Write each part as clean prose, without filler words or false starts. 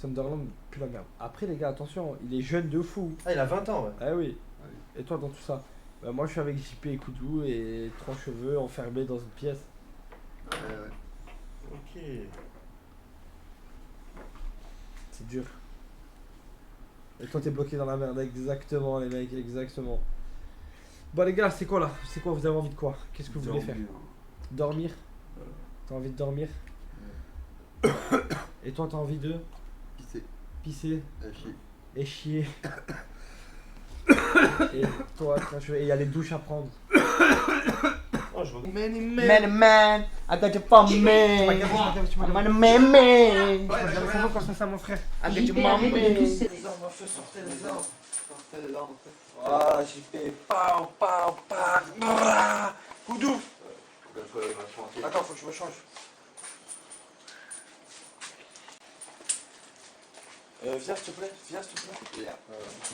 Sunderland pue la merde. Après, les gars, attention, il est jeune de fou. Ah, il a 20 ans, ouais. Ah oui. Et toi, dans tout ça? Bah, moi, je suis avec JP et Koudou et trois cheveux enfermés dans une pièce. Ouais. Ok. C'est dur. Et toi, t'es bloqué dans la merde. Exactement, les mecs, exactement. Bon, les gars, c'est quoi là? C'est quoi? Vous avez envie de quoi? Qu'est-ce que vous voulez faire? Dormir? T'as envie de dormir? Et toi, t'as envie de Pisser. pisser Chier. et chier? Et toi, et il y a les douches à prendre. Oh, je vois. Man, I got your phone, man. I'm on a man. Ça va quand ça, mon frère? I got your mom, man. Les arbres, feu, sortez les arbres. Sortez les arbres. Ah, j'ai fait pow, pow, pow. Brrrah. Koudou. Attends, faut que je me change. Viens s'il te plaît, viens s'il te plaît.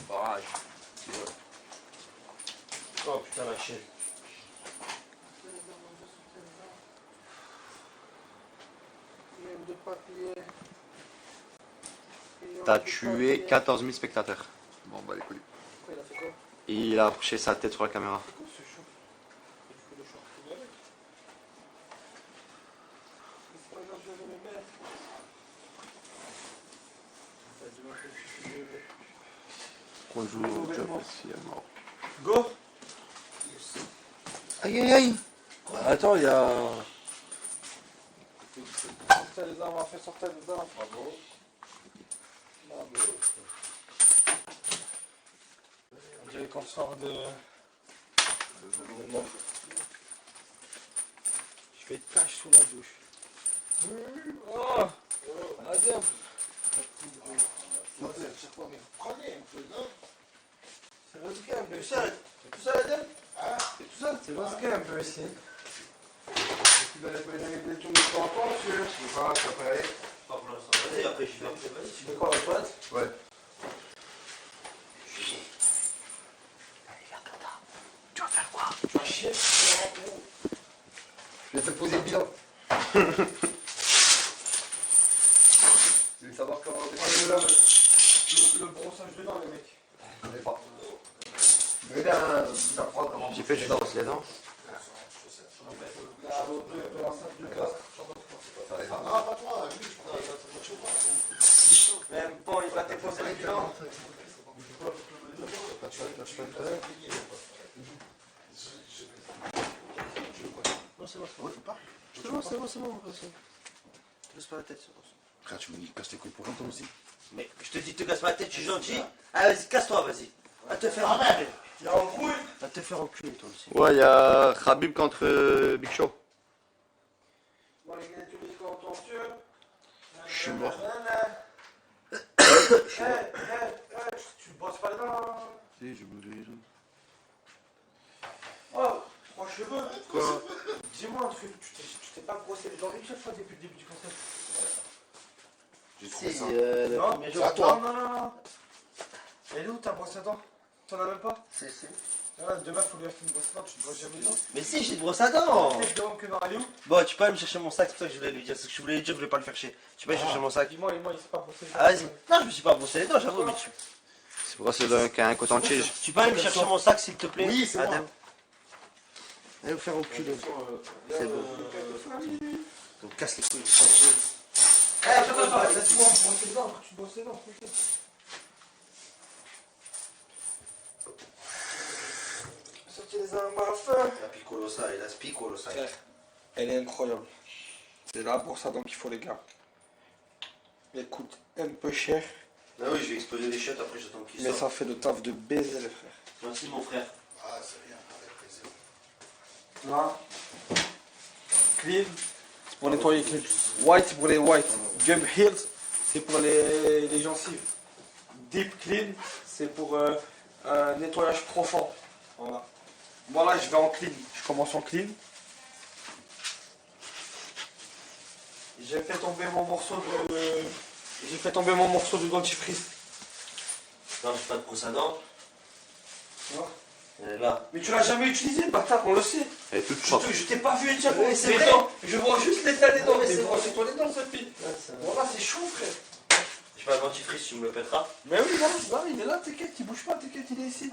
Barrage. Oh putain la chaîne. T'as tué 14 000 spectateurs. Bon, bah les couilles. Il a fait quoi? Et il a approché sa tête sur la caméra. C'est quoi ce short? Il faut le short qu'il avec. C'est pas grave, je vais le mettre. Bonjour, job aussi à mort. Go. Aïe, aïe, aïe. Attends, il y a... Sortez les armes, on va faire sortir les armes. Bravo. Bravo. On dirait qu'on sort de... Je fais tâche sous la douche. Oh. Adem. Prenez un peu, non? C'est risqué un peu. Tout seul? T'es tout seul, Adem? T'es tout seul? C'est risqué un peu ici. Tu dois aller tout le temps encore, monsieur. Je sais pas, ça peut aller. Pas pour l'instant. Vas-y, après je vais. Tu fais quoi, la toilette? Ouais. Tu vas faire quoi? Tu vas chier? Je vais te poser le bilan. Tu veux savoir comment on Le brossage de dents, les mecs. Je sais pas. Mais bien, ça prend comment. J'ai fait, je danse les dents. Ah, pas toi, lui, je prends. Même bon, il va déposer les bilans. Non, c'est bon, c'est bon. C'est bon, c'est bon, c'est bon. Te casse pas la tête, c'est bon. Frère, tu me dis casse tes couilles pour longtemps aussi. Mais je te dis, te casse pas la tête, je suis gentil. Ah, vas-y, casse-toi, vas-y. Va te faire enculer. Il a enculé. Va te faire enculer, toi aussi. Ouais, il y a Khabib contre Big Show. Bon, les gars, tu dis quoi, contentieux? Je suis mort. Tu bosses pas dedans. Si, je me dis. Oh, 3 cheveux. Quoi? Dis-moi un truc, tu t'es pas brossé les dents une seule fois depuis le début du concert? J'ai trouvé ça. le Non, premier mais jour. à toi. non. Elle est où ta brosse à dents? T'en as même pas? Si. Ah, demain, faut lui acheter une brosse à dents, tu te brosses jamais les dents. Mais si, j'ai une brosse à dents. Je demande que dans Aliou. Bon, tu peux aller me chercher mon sac, c'est pour ça que je voulais lui dire. C'est ce que je voulais lui dire, je voulais pas le faire chier. Tu peux aller chercher mon sac? Dis-moi, il s'est pas brossé les dents. Ah, vas-y. Non, je me suis pas brossé les dents, j'avoue, mais tu... C'est pour ça que c'est un coton-tige. Tu peux aller me chercher mon sac, s'il te plaît? Oui, c'est moi. Adem. Allez vous faire enculer. C'est bon. Donc casse les couilles. Attends, laisse-moi me brosser les dents, après tu te brosses les dents, tranquille. Sortez les armes à la fin. La piccolo ça, il a ce piccolo ça. Frère, elle est incroyable. C'est la brosse à dents qu'il faut, les gars. Elle coûte un peu cher, Ah oui, je vais exploser les chiottes, après j'attends qu'il mais sorte. ça fait le taf de baiser, les frères. Merci mon frère. Ah, c'est rien, avec plaisir. Là, clean, c'est pour nettoyer clean. White, c'est pour les white. Gum Hills, c'est pour les gencives. Deep clean, c'est pour un nettoyage profond. Voilà. Voilà, je vais en clean. Je commence en clean. J'ai fait tomber mon morceau de dentifrice. Non, j'ai pas de brosse à dents. Tu vois. Elle est là. Mais tu l'as jamais utilisé, le bâtard, on le sait. Elle est toute Je propre. t'ai pas vu déjà Oui, pour c'est les vrai. dents. Je vois juste l'état des dents. Oui, Mais c'est brossez-toi les dents, cette fille. Ouais, c'est vrai. Voilà, c'est chaud, frère. Je fais un dentifrice, tu me le pèteras. Mais oui, là, il est là, t'inquiète, il bouge pas, t'inquiète, il est ici.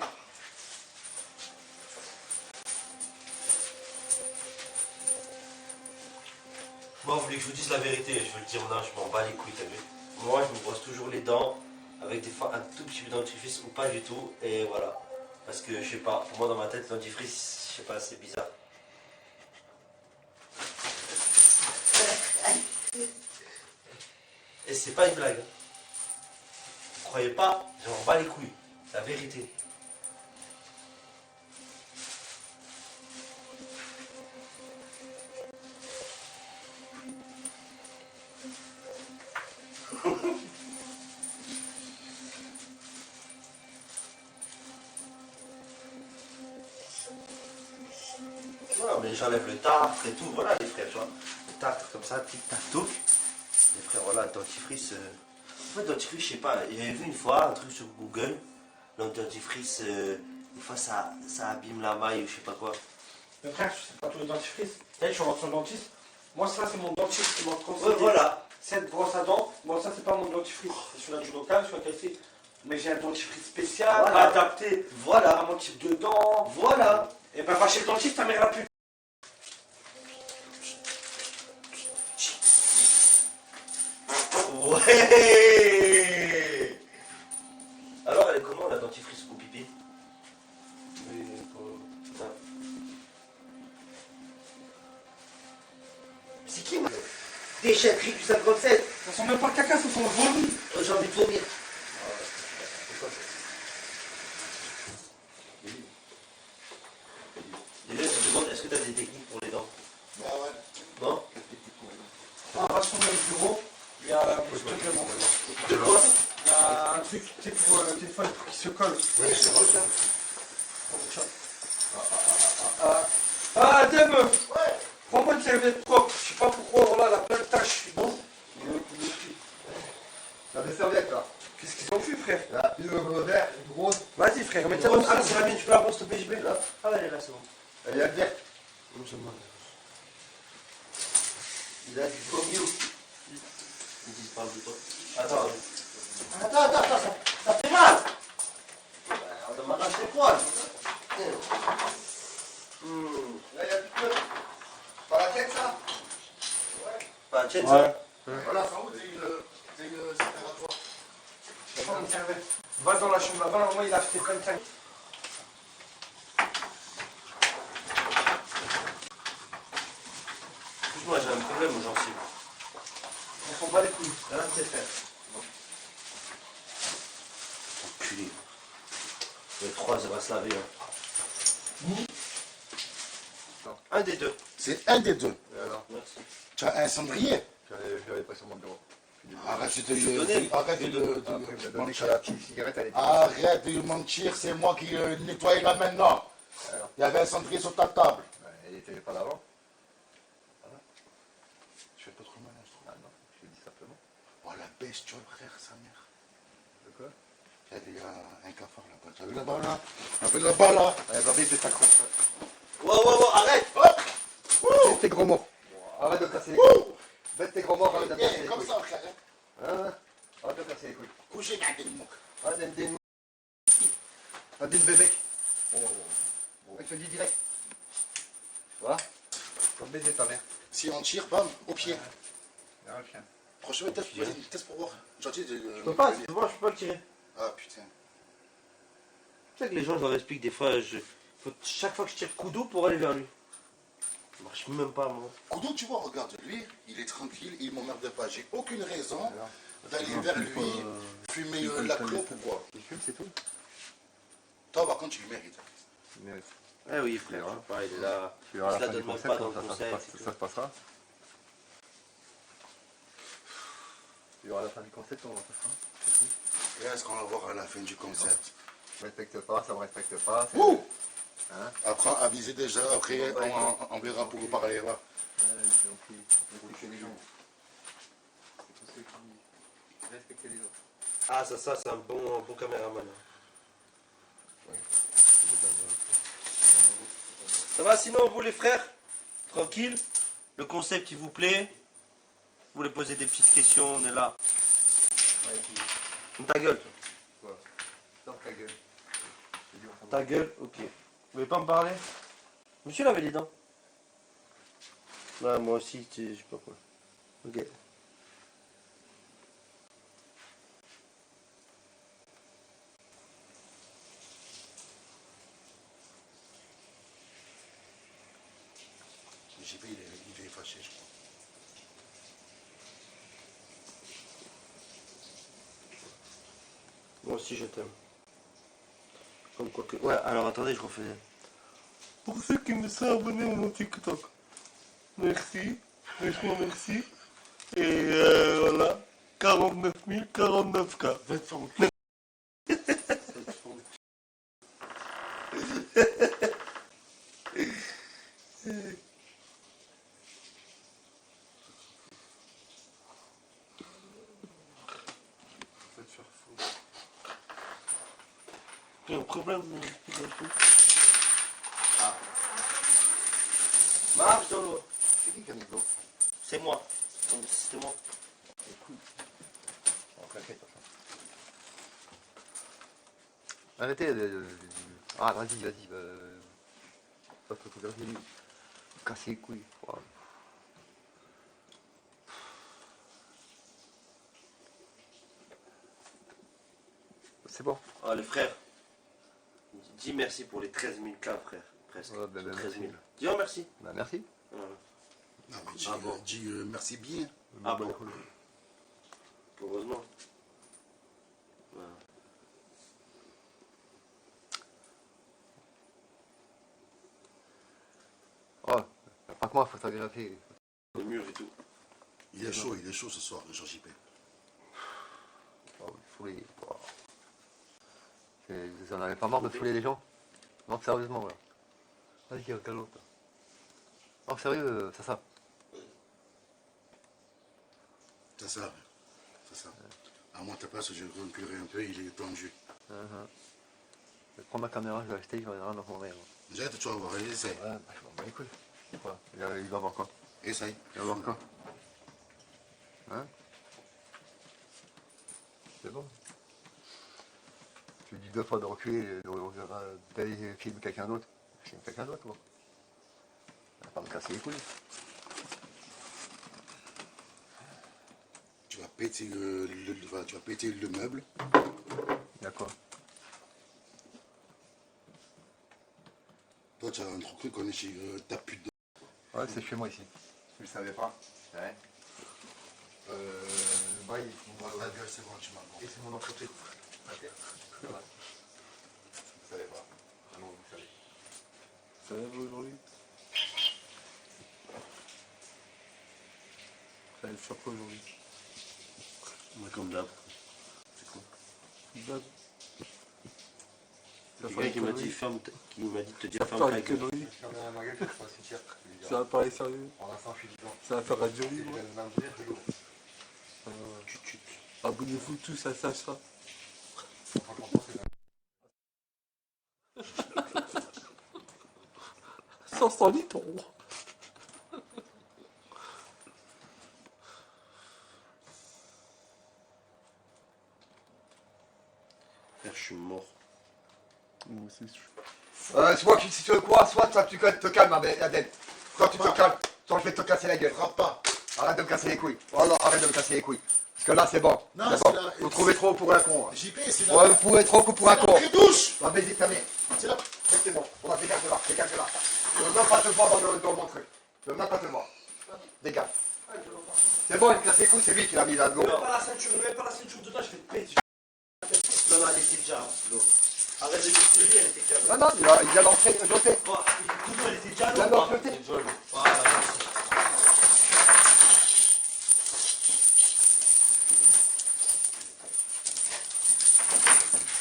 Moi, vous voulez que je vous dise la vérité, je veux le dire, non, je m'en bats les couilles, t'as vu. Moi, je me brosse toujours les dents avec des fois un tout petit peu de dentifrice ou pas du tout, et voilà. Parce que, je sais pas, pour moi, dans ma tête, le dentifrice, je sais pas, c'est bizarre. Et c'est pas une blague. Vous croyez pas, je m'en bats les couilles, c'est la vérité. Non, mais j'enlève le tartre et tout, voilà les frères, tu vois. Le tartre comme ça, tic tac touc. Les frères, voilà, dentifrice. En fait, dentifrice, je sais pas, j'avais vu une fois un truc sur Google. Le dentifrice, des fois ça abîme la maille ou je sais pas quoi. Mais frère, je sais pas tous les dentifrices. Là, je suis rentré au dentiste. Moi, ça, c'est mon dentiste qui m'a conseillé. Ouais, voilà. Cette brosse à dents. Bon, ça, c'est pas mon dentifrice. C'est celui-là du local, celui-là qualifié. Mais j'ai un dentifrice spécial, Voilà. adapté Voilà. à mon type de dents. Voilà. Et ben, va chez le dentiste, ta mère la pute. Ouais. Alors, elle est comment la dentifrice au pipi? C'est qui, moi? Déchetterie du 57. Ça sent même pas le caca, ça sent le vomi. J'ai envie de vomir. Déjà, je me demande, est-ce que tu as des techniques pour les dents? Bah ouais. Non? On va sur le bureau. Il y a un truc De quoi? Il y a un truc, tu sais, pour le téléphone qui se colle. Oui, c'est vrai ça. Ah, Deme! Ouais! Prends-moi une serviette propre. Je sais pas pourquoi, voilà, la plein de taches. Bon. T'as des serviettes là. Qu'est-ce qu'ils ont fait, frère? Là, une vert, une grosse. Vas-y, frère, mets-toi Ah, dans ça. c'est la mienne, tu peux la prendre, s'il te plaît, JB? Là. Ah, ouais, elle est là, c'est bon. Elle est verte. Il a du vomi ou? Il parle de toi. Attends. Attends, Ça fait mal! On va m'arracher les poils. là il y a plus de. Pas la tête ça. Pas la tienne, ça? Voilà, sans doute c'est une séparatoire. Prends une serviette. Va dans la chambre là-bas, normalement, il a acheté plein de tailles. Excuse-moi, j'ai un problème aux gencives. On s'en bat les couilles. Là, c'est fait. Enculé. Le 3, ça va se laver. Hein. Un des deux. C'est un des deux. Merci. Tu as un cendrier. J'avais pas sur mon bureau. Arrête de Donner. arrête de mentir. La petite cigarette, elle est Arrête de mentir, c'est moi qui nettoie là maintenant. Alors. Il y avait un cendrier sur ta table. Elle était pas d'avant. Je fais pas trop mal, je trouve. Ah non, je l'ai dit simplement. Oh la bestiole, frère, sa mère. De quoi? Il y avait un cafard là-bas. Tu as vu là-bas là? Tu as vu là-bas là? Elle va vite, ta croix. Wow, arrête! Faites tes gros mots. Arrête de casser les couilles. Faites tes gros mots, arrête de casser les Comme couilles. ça, frère. Hein? Arrête de casser les couilles. Couchez, gardez le mot. Arrête d'être des bébé. Je te dis direct. Tu vois? Faut baiser ta mère. Si on tire, bam, au pied. Derrière le chien. Franchement, teste pour voir. Gentil, Je peux pas, je peux pas le tirer. Ah putain. Tu sais que les gens, je leur explique des fois, chaque fois que je tire coup d'eau pour aller vers lui. Ça marche même pas, moi. Koudou, tu vois, regarde, lui, il est tranquille, il m'emmerde pas. J'ai aucune raison d'aller vers lui, fumer la clope ou quoi. Il fume, c'est tout. Toi, par contre, tu le mérites. Mais Eh oui, frère, je sais pas, il est là. tu verras Je à la la fin du donne même concept, pas dans le comment concept. ça se passera. Tu verras à la fin du concept, comment ça se fera. Est-ce qu'on va voir à la fin du concept? Ça me respecte pas, ça me respecte pas. c'est- Ouh! Hein? Apprends à viser déjà, après on verra pour parler là. J'ai compris. Respecter les gens. C'est pour ceux qui respectent les autres. Ah, ça c'est un bon caméraman. Ça va sinon, vous les frères? Tranquille? Le concept, il vous plaît? Vous voulez poser des petites questions, on est là. Ta gueule. Quoi? Ferme ta gueule. C'est dur, ça me- Ta gueule, ok. Vous voulez pas me parler? Monsieur l'avait les dents. Ouais, moi aussi, je sais pas quoi. Ok. JP, il est fâché, je crois. Moi aussi, je t'aime. Comme quoi que... Ouais, alors attendez, je refais. Pour ceux qui me sont abonnés à mon TikTok, merci. Franchement, merci. Et voilà. 49 049 K. Va te faire foutre. J'ai un problème. Marche dans l'eau. C'est qui a mis de l'eau? C'est moi. C'est moi. En claquette, enfin. Arrêtez Ah, vas-y, vas-y. Pas trop de lui. Casser les couilles. Wow. C'est bon. Ah, les frères. Dis merci pour les 13 000 K, frère. Presque. Ouais, ben, 13 000. merci. Dis oh merci. Bah, merci. Voilà. Non, mais dis, Ah bon. dis, merci bien. Ah bon. Heureusement. Voilà. Oh, pas que moi, photographier. Le mur et tout. Il est chaud ce soir, le Jean JP. Oh, fouler. Oh. Vous en avez pas marre de fouler les gens? Non, sérieusement, voilà. Vas-y, quel l'autre. Non, sérieux, ça. C'est ça. C'est ça. À moi, ta place, je reculerai un peu, il est tendu. Je vais prendre ma caméra, je vais acheter, je vais rien dans mon rêve. Déjà, tu vas voir, allez, essaye. Ouais, bah, je m'en bats les couilles. Voilà. Il va voir quoi? Essaye. Il va voir quoi? Hein? C'est bon. Tu dis 2 fois de reculer, d'aller filmer quelqu'un d'autre. Je filme quelqu'un d'autre, moi. Va pas me casser les couilles. Tu vas péter tu vas péter le meuble. D'accord. Toi, tu as un truc qu'on est chez ta pute de... Ouais, c'est chez moi ici. Tu le savais pas? Ouais. Bah, il faut... Ta gueule, c'est bon, tu m'as Et bon. c'est mon entreprise. Ok. Voilà. Vous savez pas. Ah non, vous savez. Ça va aujourd'hui? Ça va être sur quoi aujourd'hui? Ouais, comme d'hab. C'est quoi? D'hab. Quelqu'un qui m'a dit qui m'a dit de te dire Ça ferme va ta faire gueule. une connerie. Ça va parler sérieux. Ça Ça va faire radio libre. Chut. Abonnez-vous tous à Sacha. « 500 litres. Frère, je suis mort. Moi aussi, C'est moi qui, si tu veux quoi, soit toi tu te calmes, Adèle. Soit tu te calmes, soit je vais te casser la gueule. Frappe pas. Arrête de me casser les couilles. Voilà, arrête de me casser les couilles. Parce que là, c'est bon. Non, C'est c'est bon. la- Vous trouvez trop pour un con. JP, c'est Ouais, vous trouvez trop pour un con. Pré-douche. On va baiser ta mère. C'est la... C'est bon. On va dégage de là. Dégage de là. Je veux même pas te voir dans mon truc. Je veux même pas te voir. Dégage. C'est bon, il me casse les couilles, c'est lui qui l'a mis là-dedans. Mets pas la ceinture dedans, je vais te péter. Non, elle était déjà l'eau. Arrête de m'exploser, elle était déjà l'eau. Non, non, il vient d'entrer, de jeter. Oh, elle était déjà Il vient l'eau. d'en jeter. Voilà, merci.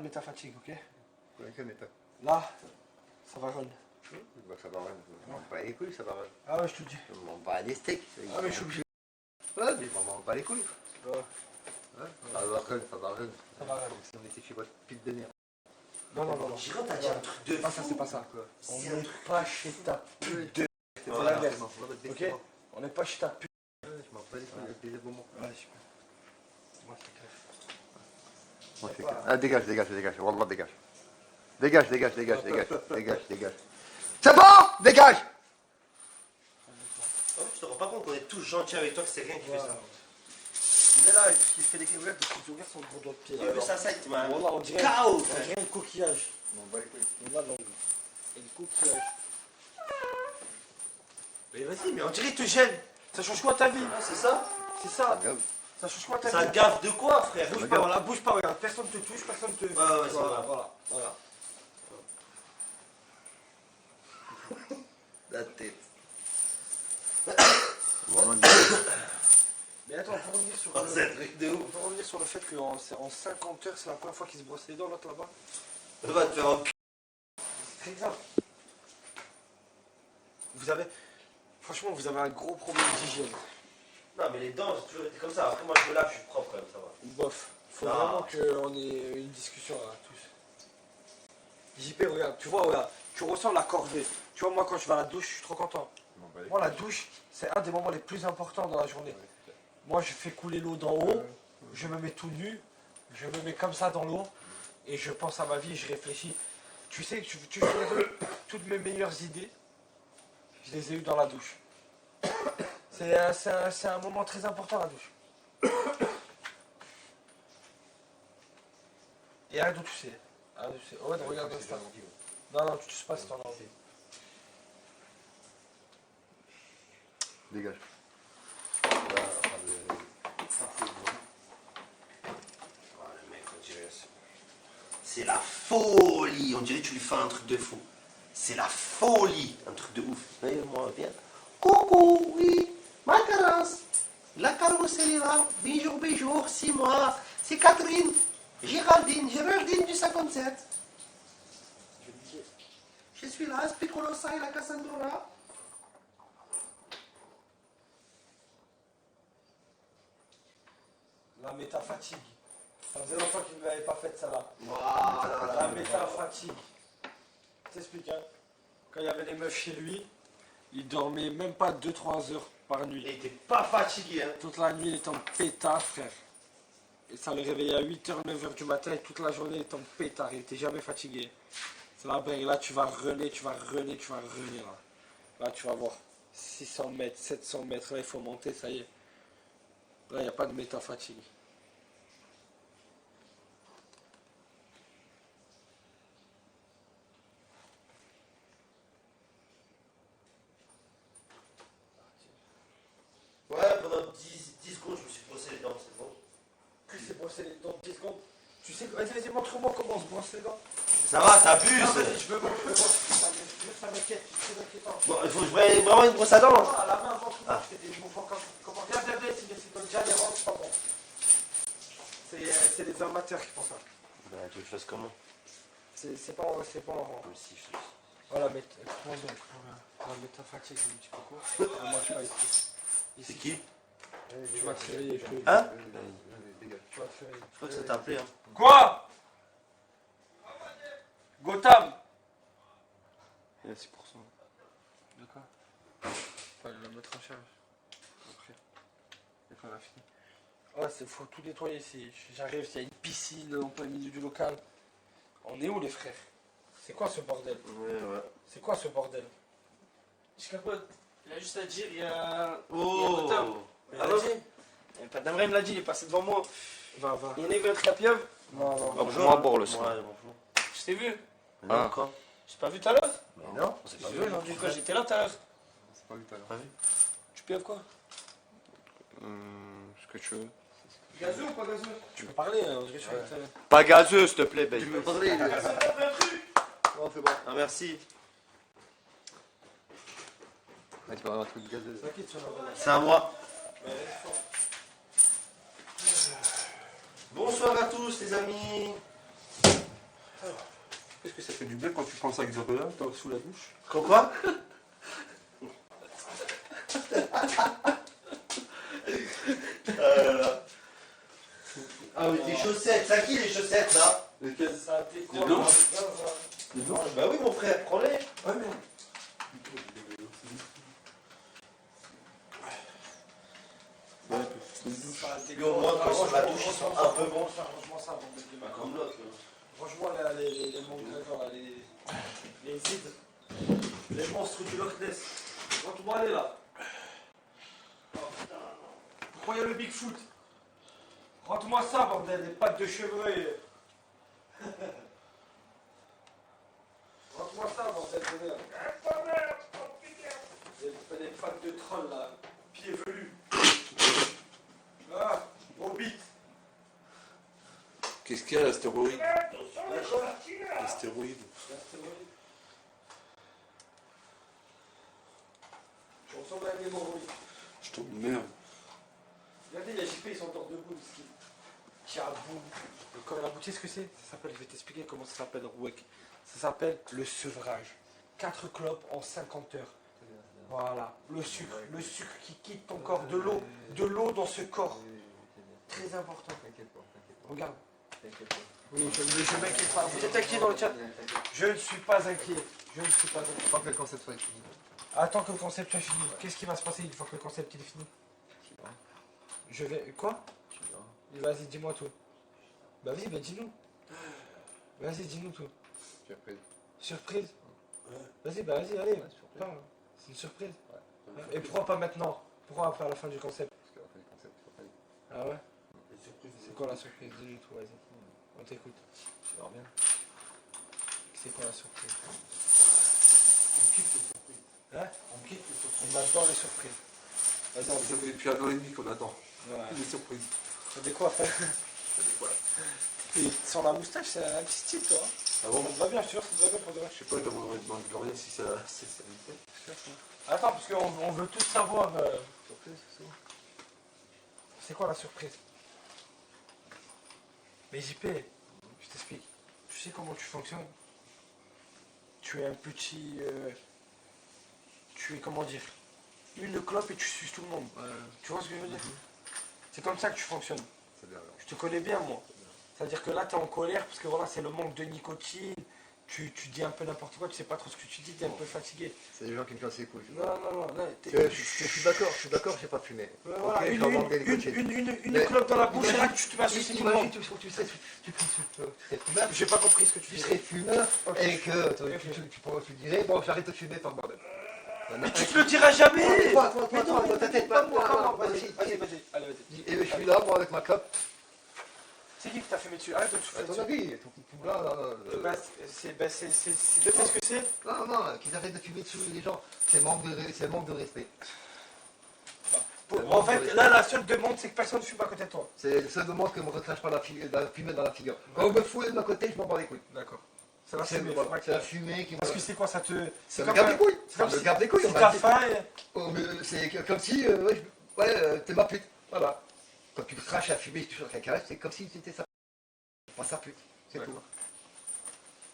Mets ta fatigue, ok? Quelle méthode? Là, ça va run. Bah, ça va rien. Je m'en bats les couilles, ça va rien. Ah ouais, je te le dis. Je m'en bats les steaks. Ah mais je suis obligé. Ouais, mais je m'en bats les couilles. Ouais. Ouais, ça va rien, ça va rien. Ça va rien. Comme si on était chez votre pute de merde. Non, non, non, non. Giro, t'as dit un truc de Ah, ça, c'est pas ça. Quoi. On n'est pas chez ta pute de... Voilà, la je m'en bats les Ok? couilles. On n'est pas chez ta pute. Je m'en bats les couilles avec des moments. Ouais, super. Moi, c'est clair. Ah, dégage, dégage, dégage. Wallah, dégage. Dégage, dégage, dégage, dégage, dégage, dégage. C'est bon? Dégage! Je te rends pas compte qu'on est tous gentils avec toi, que c'est rien qui fait ça. Il est là, parce qu'il fait des regarde, parce qu'il regarde son gros doigt de pied. Tu as vu ça, ça, tu m'as. Voilà, on dirait KO, on frère. dirait un coquillage. Là, non. Un coquillage. Mais vas-y, mais on dirait qu'il te gêne. Ça change quoi ta vie? C'est ça? C'est ça. Ça change quoi ta Ça vie? gaffe de quoi, frère? Bouge pas, voilà, bouge pas, regarde. Personne te touche, personne te. Ouais, c'est voilà, vrai. voilà. La tête. Mais attends, pour revenir sur, Oh, c'est un truc de ouf. pour revenir sur le fait qu'en 50 heures, c'est la première fois qu'il se brosse les dents, l'autre là-bas. Va te faire un. C'est très grave. Franchement, vous avez un gros problème d'hygiène. Non, mais les dents, j'ai toujours été comme ça. Après, moi, je me lave, je suis propre quand même, ça va. Bof. Faut Non. vraiment qu'on ait une discussion là, tous. JP, regarde, tu vois, regarde, tu ressens la corvée. Tu vois, moi, quand je vais à la douche, je suis trop content. Moi, la douche, c'est un des moments les plus importants dans la journée. Moi, je fais couler l'eau d'en haut, je me mets tout nu, je me mets comme ça dans l'eau, et je pense à ma vie, je réfléchis. Tu sais, tu sais, toutes mes meilleures idées, je les ai eues dans la douche. C'est un moment très important, la douche. Et arrête de tousser. Arrête de tousser. Ouais, regarde ça. Non, non, tu tousses pas si t'en as envie. Dégage. Oh, le mec, on dirait. C'est la folie. On dirait que tu lui fais un truc de fou. C'est la folie. Un truc de ouf. Moi, viens. Coucou, oui. Ma carence. La carrosserie là. Bijou, bijou, 6 mois. C'est Catherine. Géraldine du 57. Je suis là, Spicolosa et la Cassandra. La métafatigue. Ça faisait longtemps qu'il ne l'avait pas faite, ça là. Voilà. La métafatigue. Je t'explique, hein. Quand il y avait les meufs chez lui, il dormait même pas 2-3 heures par nuit. Il était pas fatigué, hein. Toute la nuit, il était en pétard, frère. Et ça le réveillait à 8h, 9h du matin, et toute la journée, il était en pétard. Il était jamais fatigué. C'est là, ben, là, tu vas rener, là. Là, tu vas voir. 600 mètres, 700 mètres, là, il faut monter, ça y est. Là, il n'y a pas de métafatigue. Ouais, pendant 10 secondes, je me suis brossé les dents, c'est bon. Plus c'est brosser les dents 10 secondes. Tu sais, vas-y, montre-moi comment on se brosse les dents. Ça va, Non, t'abuses. vas-y, je veux voir. Ça m'inquiète, c'est très inquiétant. Bon, il faut que je prenne vraiment une brosse à dents. À la main, montre-moi, je fais des mouvements comment. Viens, c'est déjà les rangs, c'est pas bon. C'est les amateurs qui font ça. Ben, tu veux que je fasse comment? C'est pas en rang. Comme si je... Voilà, mais écoute-moi donc. La métafatigue, c'est un petit peu court. Moi, je suis pas ici. C'est qui? Tu vas te réveiller. Hein? Tu vas te réveiller. Je crois que ça t'a appelé, hein. Quoi? Gotham. Il y a 6%. D'accord. Faut aller la mettre en charge. Après. Et qu'on a fini. Ouais, c'est faut tout nettoyer ici. J'arrive, il y a une piscine en plein milieu du local. On est où les frères? C'est quoi ce bordel? Ouais. C'est quoi ce bordel? Il a juste à dire, il y a. Oh! Il a dit. Pas d'Amré me l'a dit, il est passé devant moi. Va. Il y en a eu un trapiov? Non. Moi, bon, le son. Ouais, bonjour. Je t'ai vu. Ah. Quoi? J'ai pas vu tout à l'heure. Mais non, on s'est pas J'ai vu vu aujourd'hui quand j'étais là tout à l'heure. C'est pas vu tout à l'heure. Pas vu. Tu pioves quoi? Ce que tu veux. Gazeux ou pas gazeux? Tu peux parler, on dirait que je suis avec toi. Pas gazeux, s'il te plaît, Tu babe. veux parler? Non, c'est bon. Ah, merci. Tu vas avoir un truc gazeux. T'inquiète, tu vas voir. C'est à moi. Bonsoir à tous, les amis. Est-ce que ça fait du bien quand tu penses à Xavier, t'es sous la douche? Quoi? Ah oui, des chaussettes. C'est à qui les chaussettes là? Lesquelles? Ça a été quoi? Les blancs? Bah oui mon frère, prends-les. Ouais, mais. Ouais, ça Et au moins, quand sur la douche, ils sont un peu bons. Franchement, ça, bon, mettre des mains. Comme l'autre. Franchement, là, les monstres, les zides, les monstres du Loch Ness. Rentre-moi aller là. Pourquoi il y a le Bigfoot? Rentre-moi ça, bordel, les pattes de chevreuil. Rentre-moi ça, bordel de merde. Des pattes de troll là, pieds velus. Ah, Hobbit. Qu'est-ce qu'il y a, l'astéroïde? D'accord. L'astéroïde. Je ressemble à un hémorroïde. Je t'emmerde. Regardez, les JP ils sont encore debout, ce qui a bout. Comme la boutique, ce que c'est? Ça s'appelle, je vais t'expliquer comment ça s'appelle, Rouek. Ça s'appelle le sevrage. 4 clopes en 50 heures. Voilà, le sucre qui quitte ton corps, de l'eau dans ce corps. Très important. Regarde. Oui, je m'inquiète pas. Vous êtes inquiet dans le chat? Je ne suis pas inquiet. Je ne suis pas inquiet. Pas que le concept soit fini. Attends que le concept soit fini. Qu'est-ce qui va se passer une fois que le concept il est fini? Je vais. Quoi? Vas-y, dis-moi tout. Bah vas-y, bah dis-nous. Vas-y, dis-nous tout. Surprise. Surprise? Vas-y, bah vas-y, allez. Parle. C'est une surprise. Et pourquoi pas maintenant? Pourquoi après à la fin du concept? Parce qu'à la fin du concept, c'est pas fini. Ah ouais? C'est quoi la surprise? Dis-nous tout, vas-y. On t'écoute. Tu vois bien. C'est quoi la surprise? On kiffe les surprises. Hein? On kiffe les surprises. On adore les surprises. Vas-y, on Ça fait depuis 1 an et demi qu'on attend. Ouais. Les surprises. Ça fait quoi faire? Ça fait quoi? Et sans la moustache, c'est un petit style, toi. Ah bon? Ça te va bien, je suis sûr, ça te va bien pour de vrai. Je sais pas, je demanderai de Gloria si ça lui plaît. Attends, parce qu'on veut tous savoir. Surprise, c'est quoi la surprise? Mais JP, je t'explique. Tu sais comment tu fonctionnes? Tu es un petit. Tu es, comment dire? Une clope et tu suces tout le monde. Tu vois ce que je veux dire? C'est comme ça que tu fonctionnes. C'est bien alors. Je te connais bien, moi. C'est-à-dire que là, tu es en colère parce que voilà, c'est le manque de nicotine. Tu dis un peu n'importe quoi, tu sais pas trop ce que tu dis, tu es un peu fatigué. C'est des gens qui me cassent les couilles. Non. Je suis d'accord, j'ai pas fumé. Voilà, Ok, j'en manque des nicotines. une clope dans la bouche et là que tu vas sucer tout le monde. Tu serais fumeur, J'ai pas compris ce que tu tu dis. serais fumeur et que tu dirais, bon, j'arrête de fumer, pas le bordel. Mais tu te le diras jamais. Toi, ta tête, pas moi, comment? moi. Vas-y, allez, vas-y. Et je suis là, moi, avec ma clope. C'est qui t'a fumé dessus? Arrête de me souffler À ton dessus. avis, ton petit là, C'est ce que c'est? non, qu'ils arrêtent de fumer dessus les gens. C'est manque de respect. En fait, là, la seule demande, c'est que personne ne fume à côté de toi. C'est le seul moment que me recrache pas la fumée dans la figure. Quand on me fout de ma côté, je m'en bats les couilles. D'accord. C'est la C'est fumée. la fumée qui me... Parce que c'est quoi, ça te... Ça me garde les couilles. c'est Ça comme me si- garde les couilles. Si on t'as m'a dit. faim, Oh, mais c'est comme si, t'es ma pute. Voilà. Quand tu craches à fumer toujours avec un caresse, c'est comme si tu étais sa... Pas sa pute. C'est tout.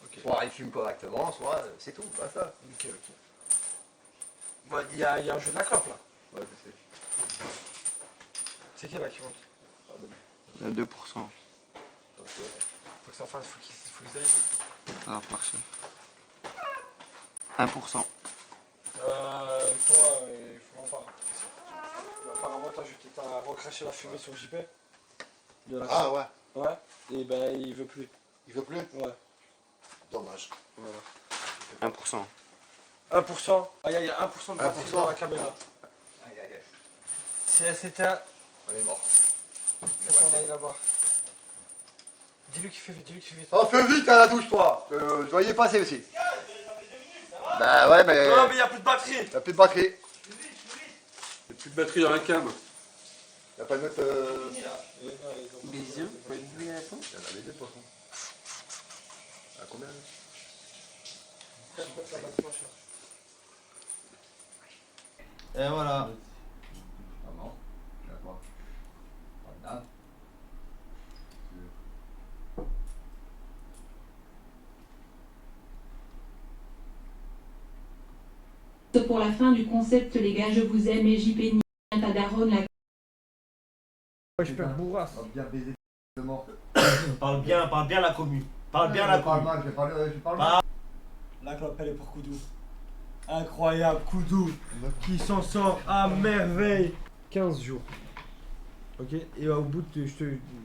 Ok. Soit il fume correctement, soit c'est tout. Basta. Ok. Bon, il y a un jeu de la clope, là. Ouais, je sais. C'est qui, là, qui monte? 2%. Faut que ça fasse, faut qu'ils aillent. Alors, parfait. 1%. Toi, il faut en parler. Apparemment, t'as recraché la fumée sur JP. Ah ouais, Ouais. Et ben, il veut plus. il veut plus? Ouais. Dommage. 1%. 1%. Ah, il y a 1% de batterie 1%. dans la caméra. Aïe, aïe, aïe. C'était un... On est mort. On aille là-bas. Dis-lui qu'il fait vite, Oh, fais vite à la douche, toi. Je voyais passer aussi. Bah ouais, mais... Non, mais il n'y a plus de batterie. Il n'y a plus de batterie. Il n'y a plus de batterie dans la cam. Il n'y a pas de mettre... Bisous. Il y en a les deux, de toute façon. À combien là? Et voilà. Maman, d'accord. Voilà. Pour la fin du concept, les gars, je vous aime et JP ni ta daronne la... Ouais, je perds bourrasse. On va bien baiser de mort. Parle bien la commu. Parle bien la Je parle commu. mal, je parle mal. La clope, elle est pour Koudou. Incroyable, Koudou, qui s'en sort à merveille. 15 jours. Ok. Et au bout de.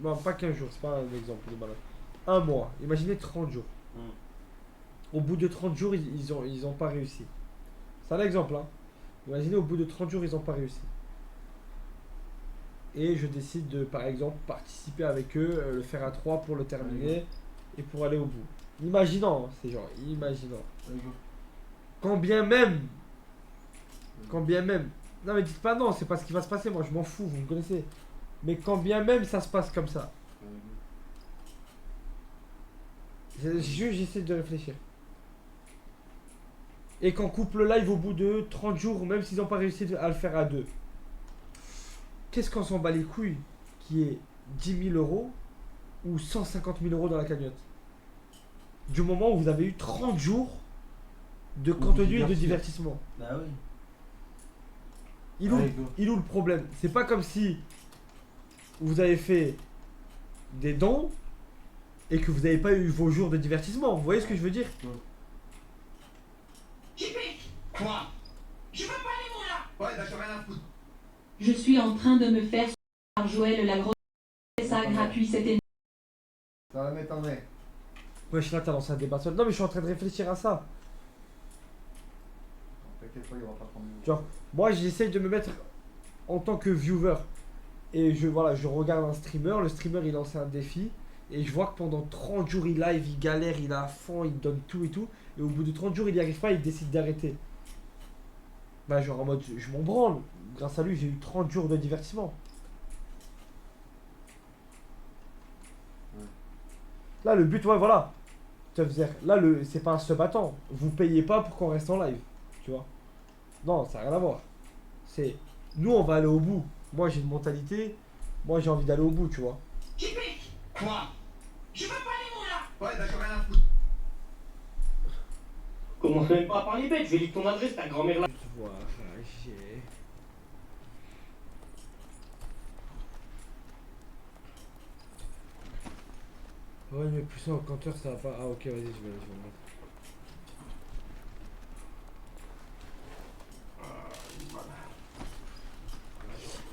Non, pas 15 jours, c'est pas un exemple de malade. Un mois. Imaginez 30 jours. Au bout de 30 jours, ils ont pas réussi. C'est un exemple, hein. Imaginez, au bout de 30 jours, ils ont pas réussi. Et je décide de, par exemple, participer avec eux, le faire à 3 pour le terminer et pour aller au bout. Imaginons, hein, c'est genre, imaginons. Quand bien même. Non mais dites pas non, c'est pas ce qui va se passer, moi je m'en fous, vous me connaissez. Mais quand bien même ça se passe comme ça. J'essaie de réfléchir. Et qu'on coupe le live au bout de 30 jours, même s'ils n'ont pas réussi à le faire à 2. Qu'est-ce qu'on s'en bat les couilles qui est 10 000 euros ou 150 000 euros dans la cagnotte? Du moment où vous avez eu 30 jours de contenu et de divertissement. Bah oui. Il est où le problème? C'est pas comme si vous avez fait des dons et que vous n'avez pas eu vos jours de divertissement. Vous voyez ce que je veux dire? Quoi? Je veux pas les mots là. Ouais, d'accord, rien à foutre. Je suis en train de me faire par Joël la grosse. Ça gratuit, c'était. Ça va m'étonner. Wesh, là t'as lancé un débat seul. Non mais je suis en train de réfléchir à ça. T'inquiète pas, il y aura pas 30 minutes. Genre, moi j'essaye de me mettre en tant que viewer. Et je regarde un streamer, le streamer il lance un défi. Et je vois que pendant 30 jours il live, il galère, il est à fond, il donne tout et tout. Et au bout de 30 jours il n'y arrive pas, il décide d'arrêter. Bah genre en mode, je m'en branle. Grâce à lui j'ai eu 30 jours de divertissement. Là le but, ouais voilà. Ça veut dire, là c'est pas un sub attend. Vous payez pas pour qu'on reste en live. Tu vois. Non, ça n'a rien à voir. C'est, nous on va aller au bout. Moi j'ai une mentalité, moi j'ai envie d'aller au bout, tu vois. Quoi? Je veux pas les mots là. Ouais, d'accord, rien à foutre. Commence même pas à parler bête, je vais lire ton adresse, ta grand-mère là. Voilà, j'ai... Ouais, mais plus ça au compteur, ça va pas... Ah ok, vas-y, je vais le mettre.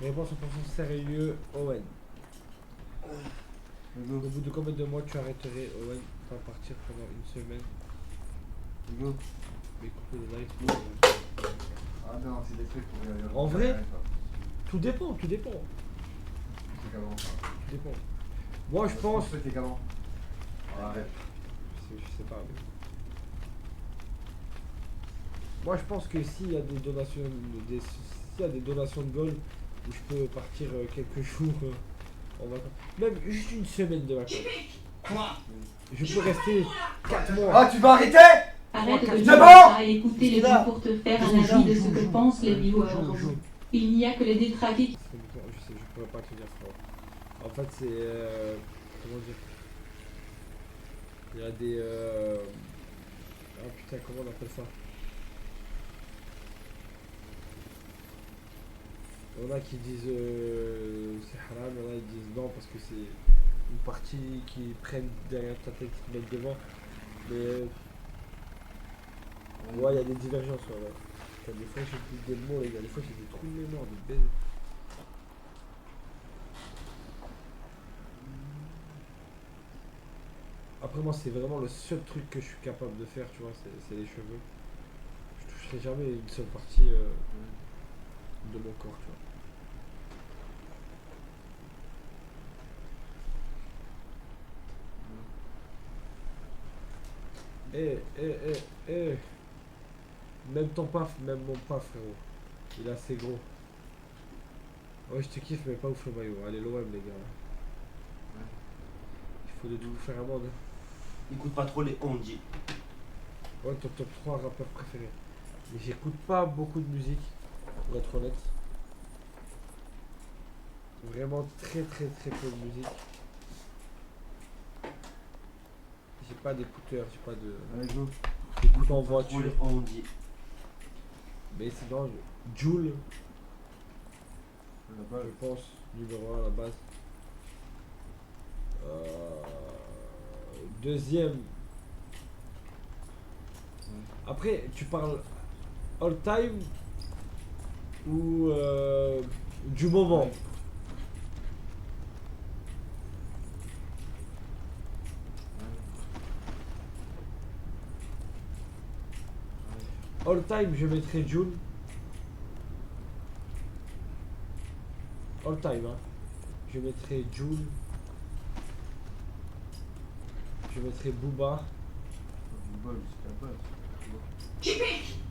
Réponse en pourcent sérieux, Owen. Au bout de combien de mois tu arrêterais, Owen, pour partir pendant une semaine? Mais couper les lives. Ah non, c'est des trucs pour y aller. En vrai, tout dépend, tout dépend. C'est qu'avant ça. Tout dépend. Moi je pense... C'était qu'avant. Arrête. Je sais pas. Mais... Moi je pense que s'il y a des donations, s'il y a des donations de gold où je peux partir quelques jours en vacances, même juste une semaine de vacances. Quoi? Je peux rester 4 mois. Ah, tu vas arrêter? Arrête de C'est dire bon ça et écouter les gens pour te faire un avis de ce que pensent les viewers. Il n'y a que les détraqués qui... Je sais, je pourrais pas te dire ça. En fait c'est... comment dire? Il y a des... Ah putain, comment on appelle ça? Il y en a qui disent c'est haram, il y en a qui disent non parce que c'est une partie qui prennent derrière ta tête, qui te mettent devant. Mais ouais, il y a des divergences. Ouais. Des fois j'ai des mots, les gars, des fois j'ai des trous de mémoire, des baises. Après moi c'est vraiment le seul truc que je suis capable de faire, tu vois, c'est les cheveux. Je toucherai jamais une seule partie de mon corps, tu vois. Même ton paf, même mon paf, frérot. Il est assez gros. Ouais, je te kiffe, mais pas ouf le maillot. Allez, l'OM, les gars. Il faut de tout faire un monde. Écoute pas trop les ondis. Ouais, ton top 3 rappeurs préférés. Mais j'écoute pas beaucoup de musique, pour être honnête. Vraiment très très très peu de musique. J'ai pas d'écouteurs, j'ai pas de... J'écoute en voiture. Les ondis. Mais sinon, Jul, je pense, numéro 1 à la base. Deuxième. Après, tu parles all time ou du moment? All time, je mettrai Jul. All time, hein. Je mettrai Jul. Je mettrai Booba.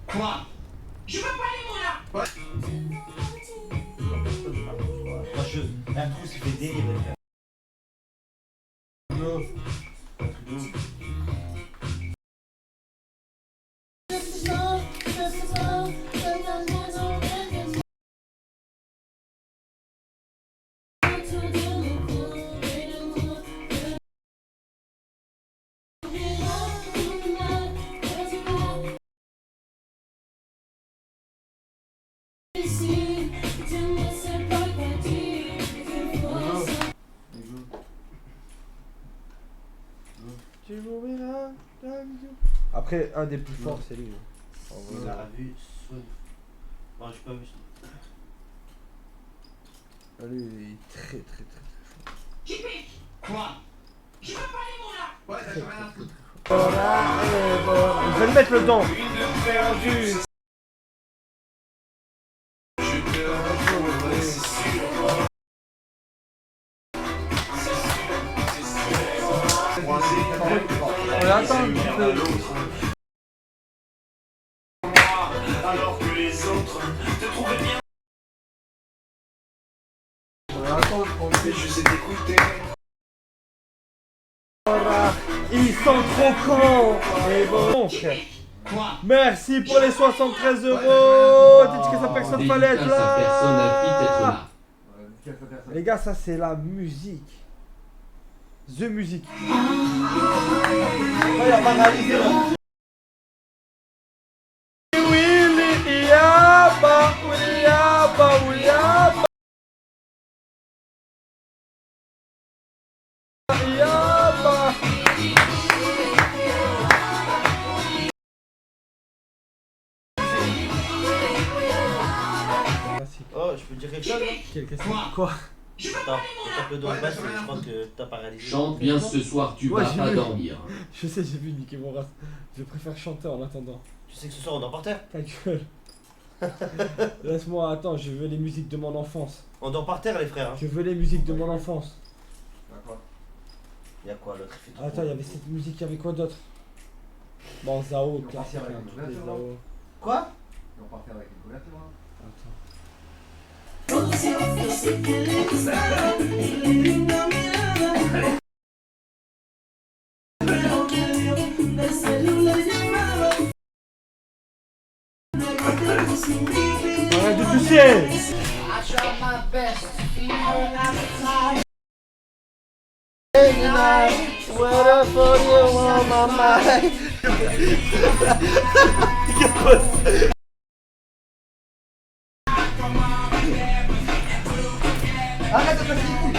Quoi? Je veux pas les mots là. Moi, je un trou qui fait délire, frère. Après, un des plus forts, c'est lui. On l'a vu. Moi, j'ai pas vu ça. Lui, il est très très très fort. Quoi? Je veux pas les mots là. Ouais, t'as rien à foutre. Je vais le mettre le temps. Attends un petit peu. Alors que les autres te trouvaient bien. Attends, Je sais t'écouter. ils sont trop cons. Et bon, frère. Quoi? Merci pour les 73 euros. Dites que ça personne fallait être là. Les gars, ça c'est la musique. The musique. Oh, il a paralysé là. Willy Yaba, Willy Yaba, Willy Yaba. Yaba. Oh, je peux dire quelque chose? Quelle question? Quoi? Attends, je tape le dos en bas, je pense que t'as paralysé. Chante bien ce soir, tu Ouais, vas j'ai pas vu. dormir. Je sais, j'ai vu niquer mon rat. Je préfère chanter en attendant. Tu sais que ce soir on dort par terre? Ta gueule. Laisse-moi, attends, je veux les musiques de mon enfance. On dort par terre, les frères. Hein. Je veux les musiques de mon enfance. Y'a quoi l'autre? Attends, il y avait cette musique, il y avait quoi d'autre? Bon, Zao, classique, hein, toutes les Zao. Quoi? On part faire avec une couverture. Attends. Arrête de toucher! Arrête de te faire couille.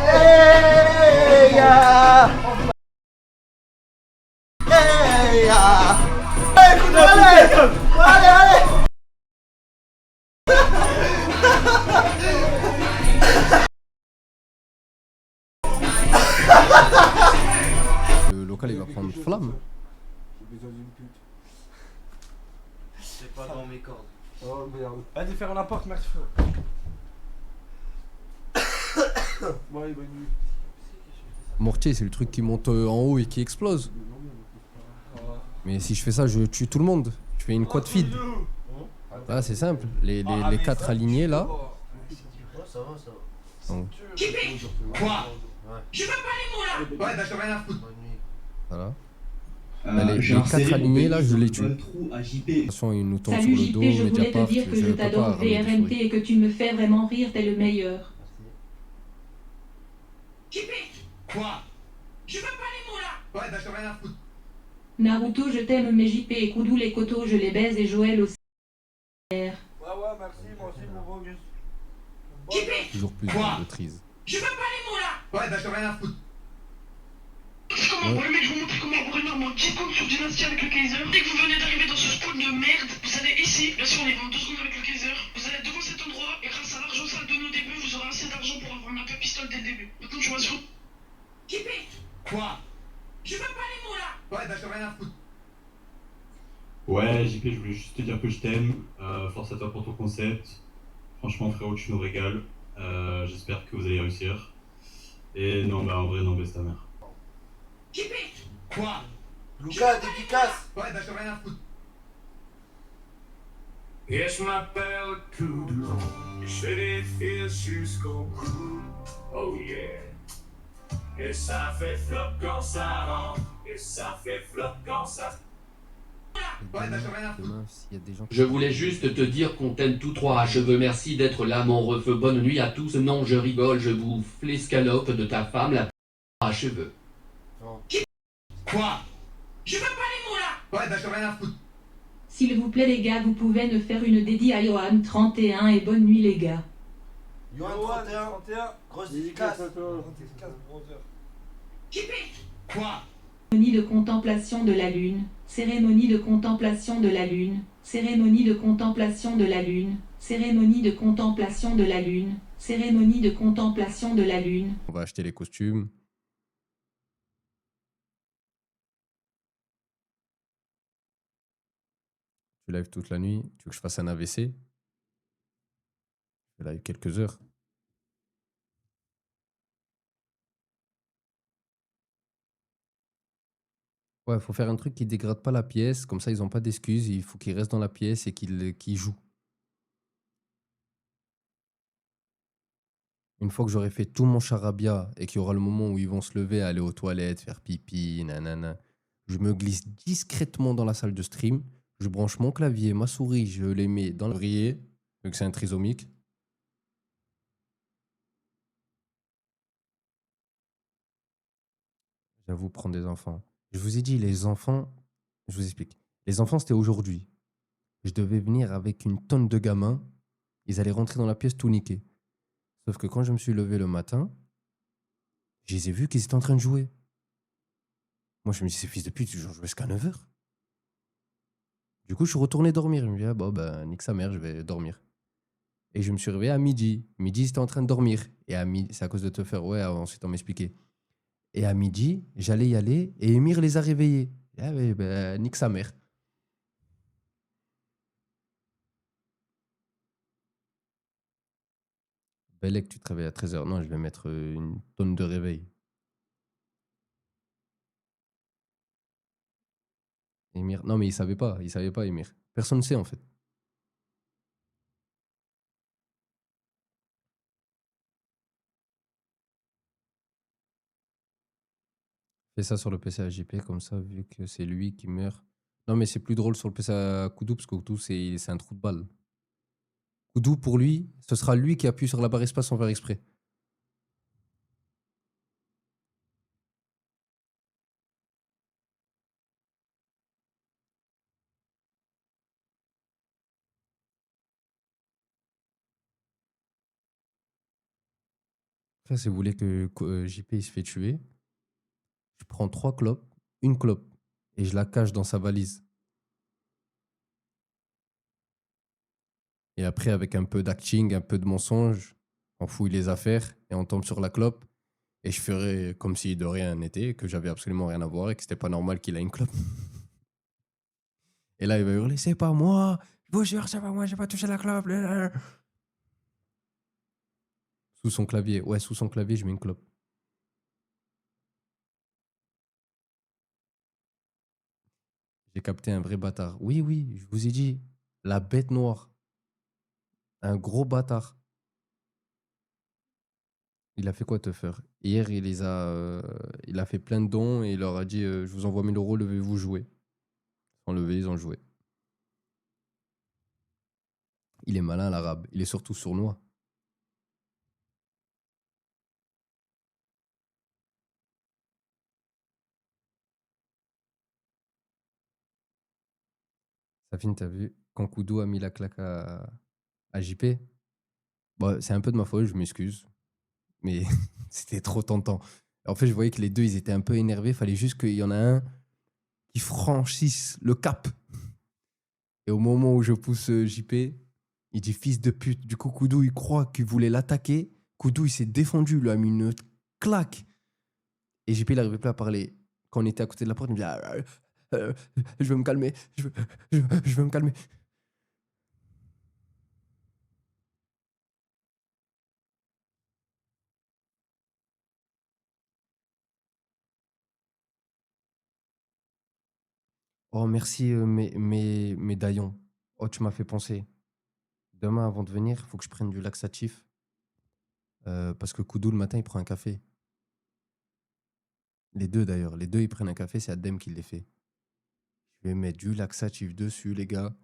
Hey ya! Hey ya! Écoute, allez! Allez! Le local il va prendre flamme. J'ai besoin d'une pute. C'est pas dans mes cordes. Oh merde. Allez, ferme la porte, merci. Ouais, bonne nuit. Mortier, c'est le truc qui monte en haut et qui explose. Mais si je fais ça, je tue tout le monde. Je fais une quad feed. Là, c'est simple. Les 4 alignés là. Ouais, ça va, ça va. Donc, Quoi? Ouais. Je veux pas les mots là. Ouais, t'as rien à foutre. Bonne nuit. voilà. Là, les 4 alignés là, je les tue. Attention, ils nous tombent sur Salut le dos, JP, je voulais te Mediapart. dire que je peux t'adore pas ramener des VRMT souris. et que tu me fais vraiment rire, t'es le meilleur. JP. Quoi? Je veux pas les mots là. Ouais, t'as rien à foutre. Naruto, je t'aime, mais JP et Koudou les coteaux, je les baise et Joël aussi. Ouais, merci, moi aussi, mon beau Gus. Toujours plus Quoi? de trise. Je veux pas les mots là. Ouais, t'as rien à foutre. Comment le mec, je vous montre comment avoir mon 10 comptes sur Dynasty avec le Kaiser. Dès que vous venez d'arriver dans ce spawn de merde, vous allez ici, bien sûr on est dans 2 secondes avec le Kaiser, vous allez devant cet endroit et grâce à l'argent sale donné au début, vous aurez assez d'argent pour avoir un AP pistol dès le début. Maintenant je vois sur... JP. Quoi? Je veux pas les mots là. Ouais, t'as rien à foutre. Ouais, JP, je voulais juste te dire que je t'aime. Force à toi pour ton concept. Franchement, frérot, tu nous régales. J'espère que vous allez réussir. Et non, bah en vrai, non, baisse ta mère. JP. Quoi Lucas, dédicace. Ouais, d'accord, rien à foutre. Et je m'appelle Kudu, je fais des fils jusqu'au cou, oh yeah. Et ça fait flop quand ça rentre, et ça fait flop quand ça... Demain, s'il y a des gens qui- Je voulais juste te dire qu'on t'aime tous trois. Je veux merci d'être là, mon refeu. Bonne nuit à tous. Non, je rigole, je bouffe l'escalope de ta femme, la à cheveux. Quoi? Je veux pas les mots là. Ouais, d'accord, rien à foutre. S'il vous plaît les gars, vous pouvez me faire une dédie à Johan 31 et bonne nuit les gars. Johan 31, grosse dédicace. Dédicace, brother. JP. Quoi? Cérémonie de contemplation de la lune, cérémonie de contemplation de la lune, cérémonie de contemplation de la lune, cérémonie de contemplation de la lune, cérémonie de contemplation de la lune. On va acheter les costumes. Tu live toute la nuit. Tu veux que je fasse un AVC? Je live quelques heures. Ouais, faut faire un truc qui dégrade pas la pièce. Comme ça, ils ont pas d'excuses. Il faut qu'ils restent dans la pièce et qu'ils jouent. Une fois que j'aurai fait tout mon charabia et qu'il y aura le moment où ils vont se lever, aller aux toilettes, faire pipi, nanana, je me glisse discrètement dans la salle de stream. Je branche mon clavier, ma souris, je les mets dans le rayé, vu que c'est un trisomique. J'avoue, prendre des enfants. Je vous ai dit, les enfants, je vous explique. Les enfants, c'était aujourd'hui. Je devais venir avec une tonne de gamins. Ils allaient rentrer dans la pièce tout niquer. Sauf que quand je me suis levé le matin, je les ai vus qu'ils étaient en train de jouer. Moi, je me dis, ces fils de pute, ils ont joué jusqu'à 9h. Du coup, je suis retourné dormir. Je me dis, ah bon, ben, nique sa mère, je vais dormir. Et je me suis réveillé à midi. Midi, ils étaient en train de dormir. Et à midi, c'est à cause de te faire, ouais, ensuite on m'expliquait. Et à midi, j'allais y aller et Emir les a réveillés. Ah ouais, ben, nique sa mère. Bellec, tu te réveilles à 13h. Non, je vais mettre une tonne de réveil. Emir. Non, mais il savait pas. Il savait pas, Emir. Personne ne sait, en fait. Fais ça sur le PC à JP, comme ça, vu que c'est lui qui meurt. Non, mais c'est plus drôle sur le PC à Koudou, parce que Koudou, c'est un trou de balle. Koudou, pour lui, ce sera lui qui appuie sur la barre espace sans faire exprès. Après, si vous voulez que JP il se fait tuer, je prends 3 clopes, une clope, et je la cache dans sa valise. Et après, avec un peu d'acting, un peu de mensonge, on fouille les affaires et on tombe sur la clope. Et je ferai comme si de rien n'était, que j'avais absolument rien à voir et que c'était pas normal qu'il ait une clope. Et là, il va hurler, c'est pas moi, je vous jure, c'est pas moi, j'ai pas touché la clope. Sous son clavier, ouais, sous son clavier, je mets une clope. J'ai capté un vrai bâtard. Oui, oui, je vous ai dit, la bête noire. Un gros bâtard. Il a fait quoi, Tuffer? Hier, il a fait plein de dons et il leur a dit je vous envoie 1000 €, levez-vous, jouez. Sans lever, ils ont joué. Il est malin, l'arabe. Il est surtout sournois. Safine, t'as vu? Quand Koudou a mis la claque à JP, bon, c'est un peu de ma faute, je m'excuse. Mais c'était trop tentant. En fait, je voyais que les deux, ils étaient un peu énervés. Il fallait juste qu'il y en a un qui franchisse le cap. Et au moment où je pousse JP, il dit fils de pute. Du coup, Koudou, il croit qu'il voulait l'attaquer. Koudou, il s'est défendu, il lui a mis une claque. Et JP, il n'arrivait plus à parler. Quand on était à côté de la porte, il me dit euh, je veux me calmer. Je veux me calmer. Oh, merci, Daillon. Oh, tu m'as fait penser. Demain, avant de venir, il faut que je prenne du laxatif. Parce que Koudou, le matin, il prend un café. Les deux, d'ailleurs. Les deux, ils prennent un café. C'est Adem qui les fait. Je vais mettre du laxatif dessus, les gars.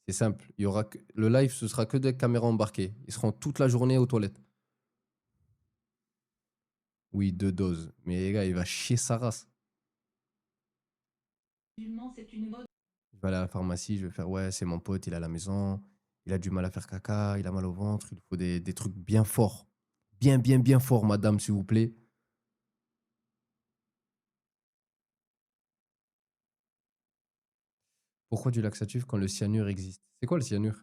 C'est simple. Il y aura le live, ce sera que des caméras embarquées. Ils seront toute la journée aux toilettes. Oui, 2 doses. Mais les gars, il va chier sa race. C'est une mode. Je vais aller à la pharmacie, je vais faire ouais, c'est mon pote, il est à la maison, il a du mal à faire caca, il a mal au ventre, il faut des trucs bien forts. Bien forts, madame, s'il vous plaît. Pourquoi du laxatif quand le cyanure existe? C'est quoi le cyanure?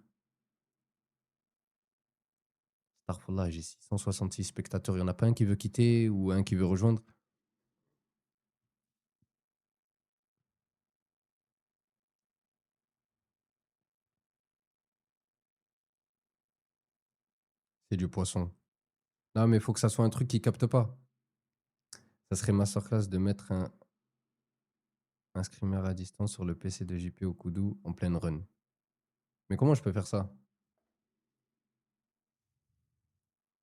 Starfallah, j'ai 666 spectateurs. Il n'y en a pas un qui veut quitter ou un qui veut rejoindre? C'est du poisson. Non, mais il faut que ça soit un truc qui capte pas. Ça serait masterclass de mettre un screamer à distance sur le PC de JP au Koudou en pleine run. Mais comment je peux faire ça?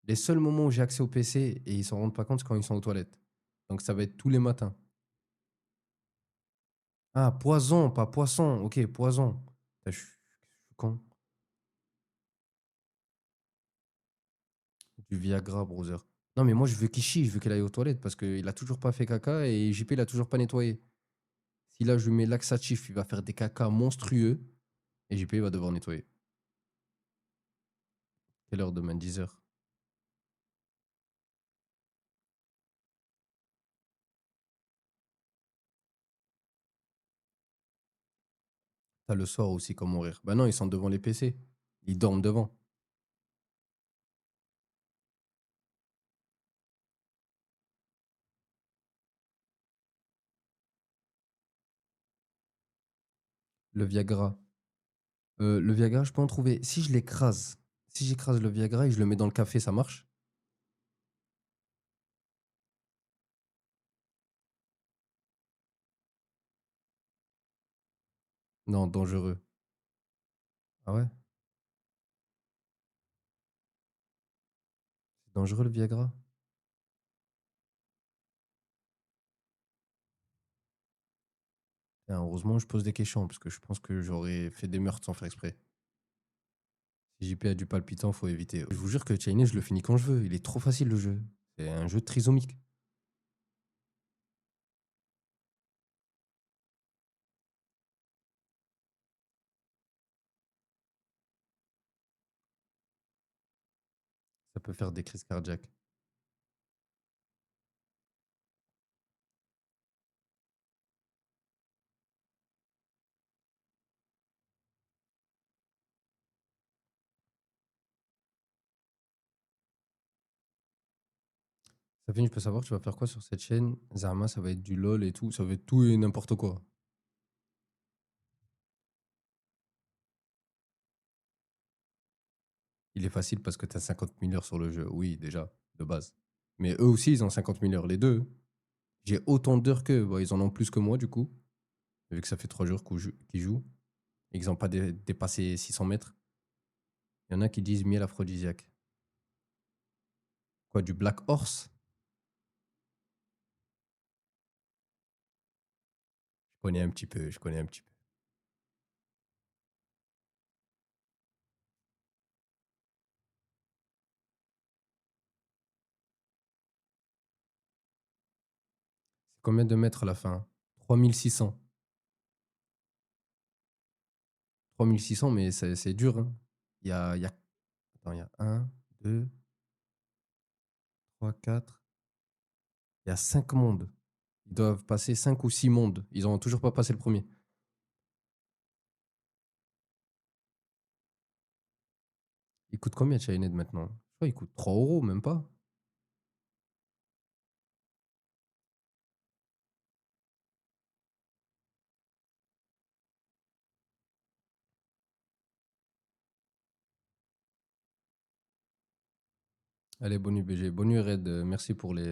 Les seuls moments où j'ai accès au PC et ils s'en rendent pas compte, c'est quand ils sont aux toilettes. Donc ça va être tous les matins. Ah, poison, pas poisson. Ok, poison. Putain, je suis con. Du Viagra, brother. Non, mais moi, je veux qu'il chie, je veux qu'il aille aux toilettes parce qu'il a toujours pas fait caca et JP, il a toujours pas nettoyé. Si là, je lui mets laxatif, il va faire des cacas monstrueux et JP va devoir nettoyer. Quelle heure demain? 10 heures. T'as le soir aussi comme horaire. Bah non, ils sont devant les PC. Ils dorment devant. Le Viagra. Le Viagra, je peux en trouver. Si je l'écrase, si j'écrase le Viagra et je le mets dans le café, ça marche? Non, dangereux. Ah ouais? C'est dangereux le Viagra? Putain, heureusement, je pose des questions parce que je pense que j'aurais fait des meurtres sans faire exprès. Si JP a du palpitant, faut éviter. Je vous jure que Chinese, je le finis quand je veux. Il est trop facile le jeu. C'est un jeu trisomique. Ça peut faire des crises cardiaques. Safine, je peux savoir, tu vas faire quoi sur cette chaîne? Zama, ça va être du LOL et tout. Ça va être tout et n'importe quoi. Il est facile parce que tu as 50 000 heures sur le jeu. Oui, déjà, de base. Mais eux aussi, ils ont 50 000 heures, les deux. J'ai autant d'heures qu'eux. Bon, ils en ont plus que moi, du coup. Vu que ça fait 3 jours qu'ils jouent. Ils n'ont pas dépassé 600 mètres. Il y en a qui disent miel aphrodisiaque. Quoi, du Black Horse? Je connais un petit peu, je connais un petit peu. C'est combien de mètres à la fin? 3600. 3600, mais c'est dur. Hein. Attends, il y a 1, 2, 3, 4. Il y a 5 mondes. Ils doivent passer 5 ou 6 mondes. Ils n'ont toujours pas passé le premier. Il coûte combien Chained maintenant? Je crois qu'il coûte 3 euros, même pas. Allez, bonne nuit BG, bonne nuit Red, merci pour les,